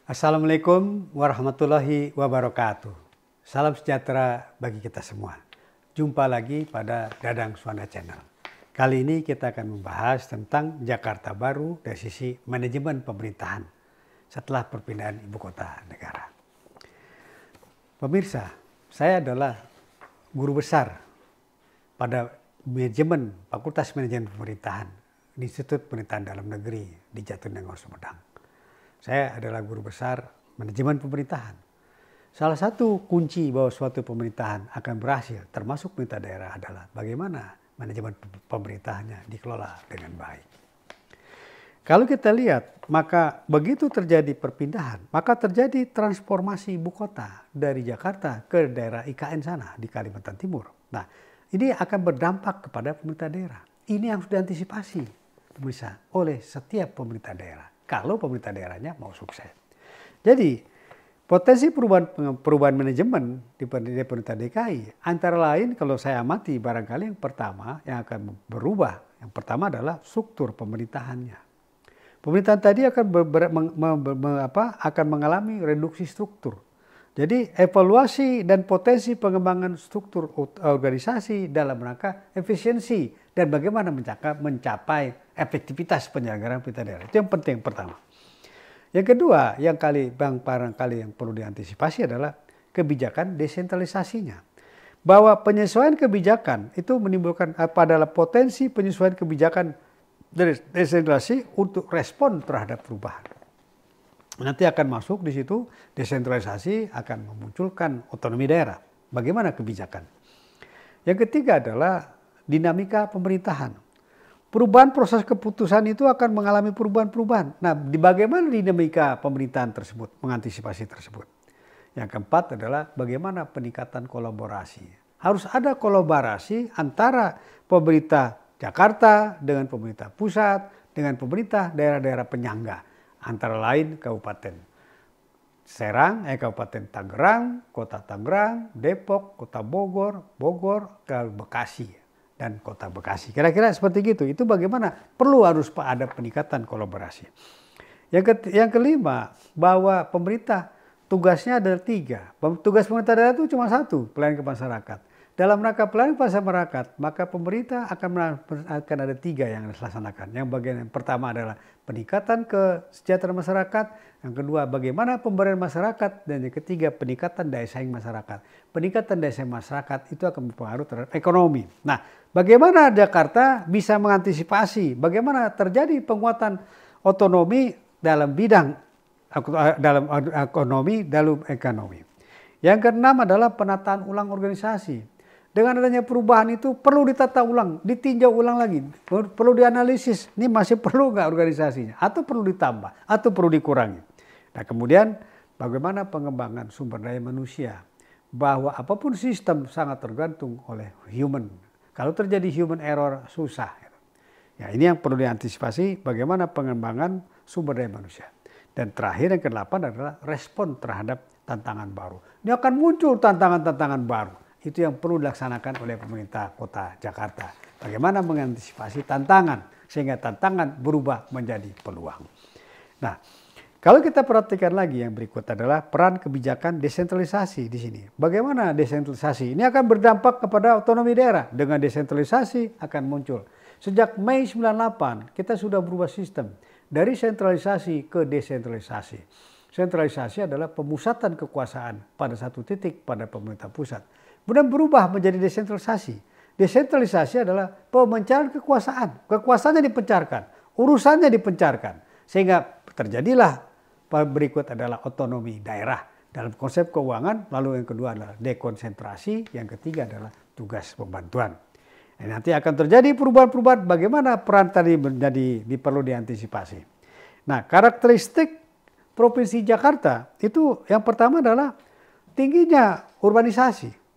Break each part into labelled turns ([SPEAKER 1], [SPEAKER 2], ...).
[SPEAKER 1] Assalamualaikum warahmatullahi wabarakatuh. Salam sejahtera bagi kita semua. Jumpa lagi pada Dadang Suwana Channel. Kali ini kita akan membahas tentang Jakarta Baru dari sisi manajemen pemerintahan setelah perpindahan ibu kota negara. Pemirsa, saya adalah guru besar pada manajemen Fakultas Manajemen Pemerintahan di Institut Pemerintahan Dalam Negeri di Jatinangor, Sumedang. Saya adalah guru besar manajemen pemerintahan. Salah satu kunci bahwa suatu pemerintahan akan berhasil, termasuk pemerintah daerah, adalah bagaimana manajemen pemerintahannya dikelola dengan baik. Kalau kita lihat, maka begitu terjadi perpindahan, maka terjadi transformasi ibu kota dari Jakarta ke daerah IKN sana di Kalimantan Timur. Nah, ini akan berdampak kepada pemerintah daerah. Ini yang harus diantisipasi, bisa oleh setiap pemerintah daerah. Kalau pemerintah daerahnya mau sukses. Jadi potensi perubahan manajemen di pemerintah DKI antara lain kalau saya amati barangkali yang pertama yang akan berubah. Yang pertama adalah struktur pemerintahannya. Pemerintahan tadi akan mengalami reduksi struktur. Jadi evaluasi dan potensi pengembangan struktur organisasi dalam rangka efisiensi dan bagaimana mencapai efektivitas penyelenggaraan pemerintah daerah. Itu yang penting pertama. Yang kedua, yang barangkali yang perlu diantisipasi adalah kebijakan desentralisasinya. Bahwa penyesuaian kebijakan itu menimbulkan adalah potensi penyesuaian kebijakan dari desentralisasi untuk respon terhadap perubahan. Nanti akan masuk di situ desentralisasi akan memunculkan otonomi daerah. Bagaimana kebijakan? Yang ketiga adalah dinamika pemerintahan. Perubahan proses keputusan itu akan mengalami perubahan-perubahan. Nah, bagaimana dinamika pemerintahan tersebut, mengantisipasi tersebut. Yang keempat adalah bagaimana peningkatan kolaborasi. Harus ada kolaborasi antara pemerintah Jakarta dengan pemerintah pusat, dengan pemerintah daerah-daerah penyangga. Antara lain Kabupaten Serang, Kabupaten Tangerang, Kota Tangerang, Depok, Kota Bogor, Bekasi, dan Kota Bekasi. Kira-kira seperti gitu. Itu bagaimana? Harus ada peningkatan kolaborasi. Yang kelima, bahwa pemerintah tugasnya ada 3. Tugas pemerintah daerah itu cuma 1, pelayanan ke masyarakat. Dalam rangka pelayanan kepada masyarakat, maka pemerintah akan ada 3 yang dilaksanakan. Yang bagian yang pertama adalah peningkatan kesejahteraan masyarakat, yang kedua bagaimana pemberdayaan masyarakat, dan yang ketiga peningkatan daya saing masyarakat. Peningkatan daya saing masyarakat itu akan berpengaruh terhadap ekonomi. Nah, bagaimana Jakarta bisa mengantisipasi, bagaimana terjadi penguatan otonomi dalam bidang dalam ekonomi. Yang keenam adalah penataan ulang organisasi. Dengan adanya perubahan itu perlu ditata ulang, ditinjau ulang lagi, perlu dianalisis. Ini masih perlu nggak organisasinya? Atau perlu ditambah? Atau perlu dikurangi? Nah kemudian bagaimana pengembangan sumber daya manusia? Bahwa apapun sistem sangat tergantung oleh human. Kalau terjadi human error susah. Ya, ini yang perlu diantisipasi bagaimana pengembangan sumber daya manusia. Dan terakhir yang ke-8 adalah respon terhadap tantangan baru. Ini akan muncul tantangan-tantangan baru. Itu yang perlu dilaksanakan oleh pemerintah kota Jakarta. Bagaimana mengantisipasi tantangan sehingga tantangan berubah menjadi peluang. Nah, kalau kita perhatikan lagi yang berikut adalah peran kebijakan desentralisasi di sini. Bagaimana desentralisasi? Ini akan berdampak kepada otonomi daerah. Dengan desentralisasi akan muncul. Sejak Mei 98 kita sudah berubah sistem dari sentralisasi ke desentralisasi. Sentralisasi adalah pemusatan kekuasaan pada satu titik pada pemerintah pusat. Kemudian berubah menjadi desentralisasi. Desentralisasi adalah pemencaran kekuasaan. Kekuasaannya dipencarkan, urusannya dipencarkan. Sehingga terjadilah berikut adalah otonomi daerah dalam konsep keuangan. Lalu yang kedua adalah dekonsentrasi. Yang ketiga adalah tugas pembantuan. Nah, nanti akan terjadi perubahan-perubahan bagaimana peran tadi perlu diantisipasi. Nah, karakteristik Provinsi Jakarta itu yang pertama adalah tingginya urbanisasi.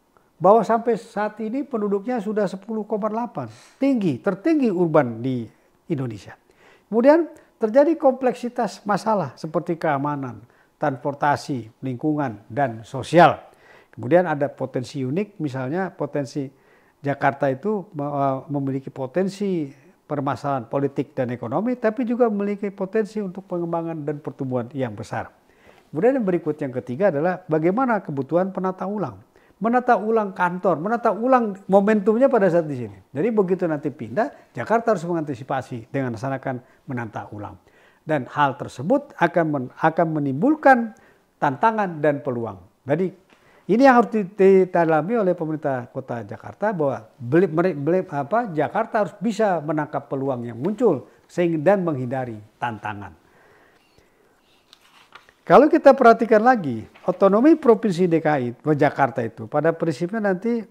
[SPEAKER 1] Bahwa sampai saat ini penduduknya sudah 10,8. Tertinggi urban di Indonesia. Kemudian terjadi kompleksitas masalah seperti keamanan, transportasi, lingkungan, dan sosial. Kemudian ada potensi unik, misalnya potensi Jakarta itu memiliki potensi permasalahan politik dan ekonomi, tapi juga memiliki potensi untuk pengembangan dan pertumbuhan yang besar. Kemudian yang berikut yang ketiga adalah bagaimana kebutuhan penata ulang. Menata ulang kantor, menata ulang momentumnya pada saat di sini. Jadi begitu nanti pindah, Jakarta harus mengantisipasi dengan melaksanakan menata ulang. Dan hal tersebut akan menimbulkan tantangan dan peluang. Jadi ini yang harus didalami oleh pemerintah Kota Jakarta bahwa Jakarta harus bisa menangkap peluang yang muncul dan menghindari tantangan. Kalau kita perhatikan lagi, otonomi Provinsi DKI, Jakarta itu pada prinsipnya nanti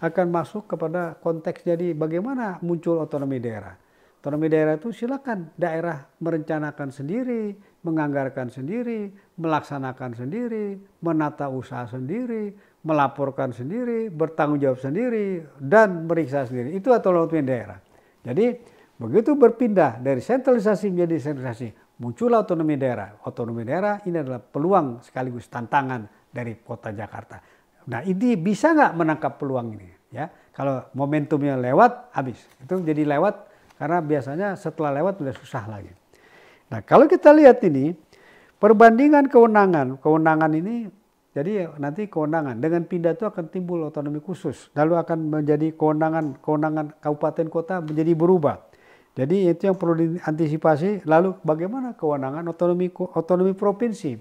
[SPEAKER 1] akan masuk kepada konteks jadi bagaimana muncul otonomi daerah. Otonomi daerah itu silakan daerah merencanakan sendiri, menganggarkan sendiri, melaksanakan sendiri, menata usaha sendiri, melaporkan sendiri, bertanggung jawab sendiri, dan meriksa sendiri. Itu otonomi daerah. Jadi begitu berpindah dari sentralisasi menjadi sentralisasi, muncullah otonomi daerah. Otonomi daerah ini adalah peluang sekaligus tantangan dari Kota Jakarta. Nah, ini bisa nggak menangkap peluang ini? Ya, kalau momentumnya lewat, habis. Itu jadi lewat karena biasanya setelah lewat sudah susah lagi. Nah, kalau kita lihat ini perbandingan kewenangan ini, jadi nanti kewenangan dengan pindah itu akan timbul otonomi khusus, lalu akan menjadi kewenangan kabupaten kota menjadi berubah. Jadi itu yang perlu diantisipasi. Lalu bagaimana kewenangan otonomi provinsi.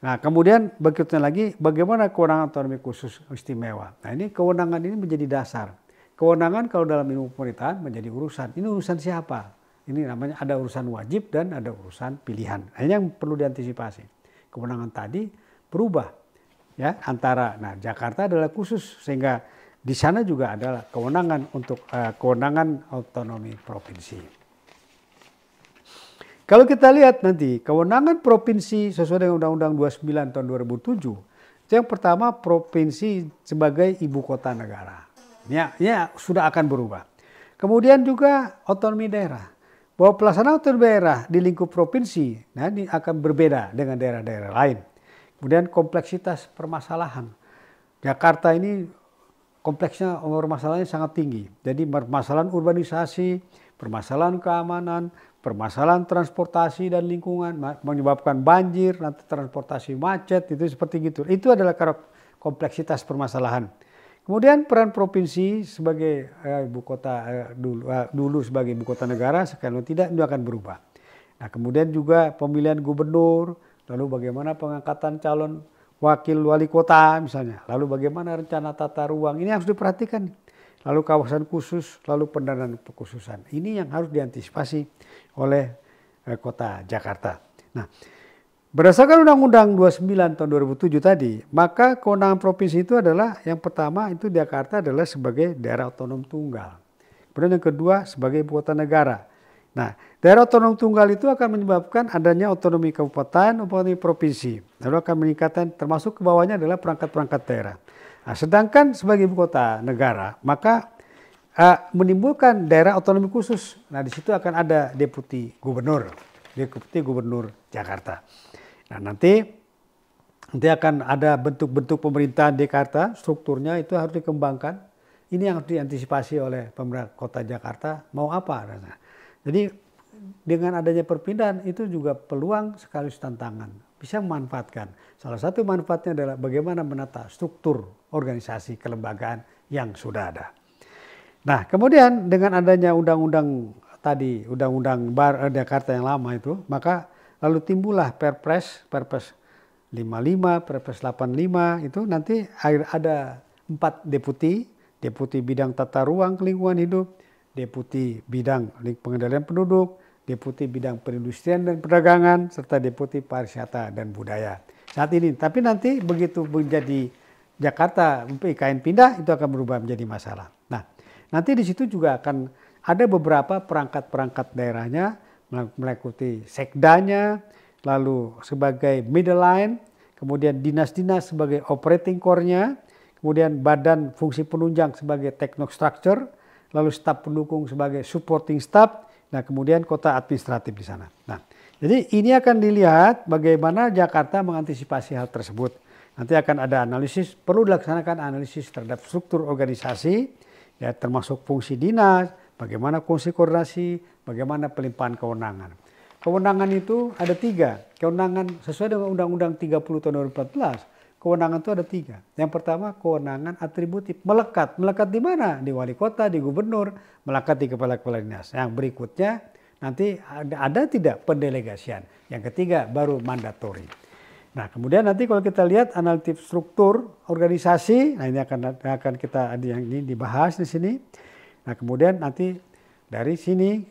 [SPEAKER 1] Nah kemudian berikutnya lagi bagaimana kewenangan otonomi khusus istimewa. Nah ini kewenangan ini menjadi dasar. Kewenangan kalau dalam ilmu pemerintahan menjadi urusan. Ini urusan siapa? Ini namanya ada urusan wajib dan ada urusan pilihan. Nah ini yang perlu diantisipasi. Kewenangan tadi berubah ya antara Jakarta adalah khusus sehingga di sana juga adalah kewenangan untuk kewenangan otonomi provinsi. Kalau kita lihat nanti kewenangan provinsi sesuai dengan Undang-Undang 29 tahun 2007, yang pertama provinsi sebagai ibu kota negara. Ya sudah akan berubah. Kemudian juga otonomi daerah. Bahwa pelaksanaan otonomi daerah di lingkup provinsi ini akan berbeda dengan daerah-daerah lain. Kemudian kompleksitas permasalahan. Jakarta ini kompleksnya permasalahannya sangat tinggi. Jadi permasalahan urbanisasi, permasalahan keamanan, permasalahan transportasi dan lingkungan, menyebabkan banjir, nanti transportasi macet, itu seperti gitu. Itu adalah kompleksitas permasalahan. Kemudian peran provinsi sebagai ibu kota dulu sebagai ibu kota negara, sekarang tidak itu akan berubah. Nah kemudian juga pemilihan gubernur, lalu bagaimana pengangkatan calon wakil wali kota misalnya, lalu bagaimana rencana tata ruang, ini harus diperhatikan. Lalu kawasan khusus, lalu pendanaan kekhususan. Ini yang harus diantisipasi oleh Kota Jakarta. Nah, berdasarkan Undang-Undang 29 tahun 2007 tadi, maka kewenangan provinsi itu adalah yang pertama itu Jakarta adalah sebagai daerah otonom tunggal. Kemudian yang kedua sebagai ibu kota negara. Nah, daerah otonom tunggal itu akan menyebabkan adanya otonomi kabupaten, otonomi provinsi. Lalu akan meningkatkan, termasuk ke bawahnya adalah perangkat-perangkat daerah. Nah, sedangkan sebagai ibu kota negara, maka menimbulkan daerah otonomi khusus. Nah, di situ akan ada deputi gubernur Jakarta. Nah, nanti akan ada bentuk-bentuk pemerintahan Jakarta, strukturnya itu harus dikembangkan. Ini yang harus diantisipasi oleh pemerintah Kota Jakarta, mau apa rasanya. Jadi dengan adanya perpindahan itu juga peluang sekaligus tantangan. Bisa memanfaatkan. Salah satu manfaatnya adalah bagaimana menata struktur organisasi kelembagaan yang sudah ada. Nah kemudian dengan adanya undang-undang tadi, undang-undang Jakarta yang lama itu, maka lalu timbullah Perpres 55, Perpres 85 itu nanti ada 4 deputi bidang tata ruang lingkungan hidup, deputi bidang pengendalian penduduk, deputi bidang perindustrian dan perdagangan, serta deputi pariwisata dan budaya. Saat ini, tapi nanti begitu menjadi Jakarta, IKN pindah, itu akan berubah menjadi masalah. Nah, nanti di situ juga akan ada beberapa perangkat-perangkat daerahnya, meliputi sekdanya, lalu sebagai middle line, kemudian dinas-dinas sebagai operating core-nya, kemudian badan fungsi penunjang sebagai technostructure, lalu staf pendukung sebagai supporting staff, nah kemudian kota administratif di sana. Nah, jadi ini akan dilihat bagaimana Jakarta mengantisipasi hal tersebut. Nanti akan ada analisis, perlu dilaksanakan analisis terhadap struktur organisasi, ya termasuk fungsi dinas, bagaimana fungsi koordinasi, bagaimana pelimpahan kewenangan. kewenangan itu ada 3. Kewenangan sesuai dengan Undang-Undang 30 tahun 2014, kewenangan itu ada 3. Yang pertama kewenangan atributif, melekat. Melekat di mana? Di wali kota, di gubernur, melekat di kepala-kepala dinas. Yang berikutnya nanti ada tidak pendelegasian. Yang ketiga baru mandatori. Nah kemudian nanti kalau kita lihat analitik struktur organisasi, nah ini akan kita yang ini dibahas di sini. Nah kemudian nanti dari sini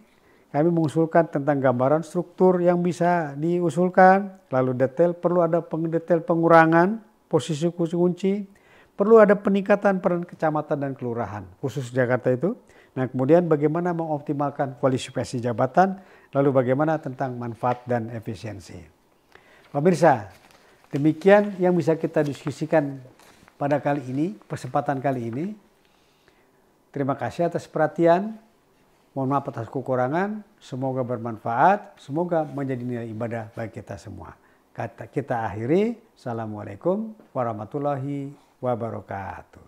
[SPEAKER 1] kami mengusulkan tentang gambaran struktur yang bisa diusulkan, lalu detail, perlu ada detail pengurangan posisi kunci, perlu ada peningkatan peran kecamatan dan kelurahan, khusus Jakarta itu. Nah kemudian bagaimana mengoptimalkan kualifikasi jabatan, lalu bagaimana tentang manfaat dan efisiensi. Pemirsa, demikian yang bisa kita diskusikan pada kali ini, kesempatan kali ini. Terima kasih atas perhatian. Mohon maaf atas kekurangan, semoga bermanfaat, semoga menjadi nilai ibadah bagi kita semua. Kita akhiri, Assalamualaikum warahmatullahi wabarakatuh.